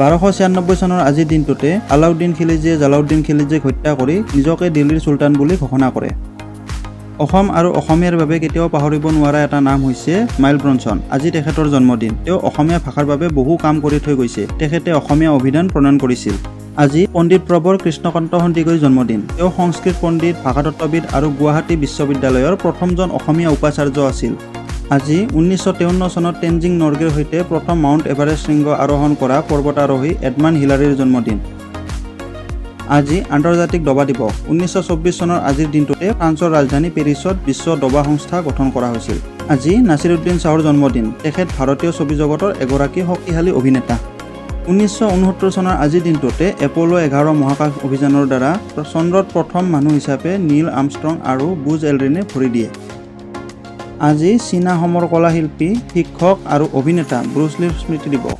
1296 চনৰ আজিৰ দিনটোতে আলাউদ্দিন খিলজীয়ে জালাউদ্দিন খিলজীক হত্যা কৰি নিজকে দিল্লীৰ চুলতান বুলি ঘোষণা কৰে। অসম আৰু অসমীয়াৰ বাবে কেতিয়াও পাহৰিব নোৱাৰা এটা নাম হৈছে মাইল ব্ৰনছন। আজি তেখেতৰ জন্মদিন। তেওঁ অসমীয়া ভাষাৰ বাবে বহু কাম কৰি থৈ গৈছে। তেখেতে অসমীয়া অভিধান প্ৰণয়ন কৰিছিল। আজি পণ্ডিত প্ৰবৰ কৃষ্ণকান্ত সন্দিকৈৰ জন্মদিন। তেওঁ সংস্কৃত পণ্ডিত, ভাষাতত্ত্ববিদ আৰু গুৱাহাটী বিশ্ববিদ্যালয়ৰ প্ৰথমজন অসমীয়া উপাচাৰ্য আছিল। আজি 1953 চনত টেনজিং নৰ্গেৰ সৈতে প্ৰথম মাউণ্ট এভাৰেষ্ট শৃংগ আৰোহণ কৰা পৰ্বতাৰোহী এডমাণ্ড হিলাৰীৰ জন্মদিন। আজি আন্তৰ্জাতিক দবা দিৱস। 1924 চনৰ আজিৰ দিনটোতে ফ্ৰান্সৰ ৰাজধানী পেৰিছত বিশ্ব দবা সংস্থা গঠন কৰা হৈছিল। আজি নাছিৰুদ্দিন শ্বাহৰ জন্মদিন। তেখেত ভাৰতীয় ছবি জগতৰ এগৰাকী শক্তিশালী অভিনেতা। 1969 চনৰ আজিৰ দিনটোতে এপ'ল' 11 মহাকাশ অভিযানৰ দ্বাৰা চন্দ্ৰত প্ৰথম মানুহ হিচাপে নীল আৰ্মষ্ট্ৰং আৰু বুজ এলড্ৰিনে ভৰি দিয়ে। আজি চীনা সমৰ কলা শিল্পী, শিক্ষক আৰু অভিনেতা ব্ৰুচ লীৰ স্মৃতি দিৱস।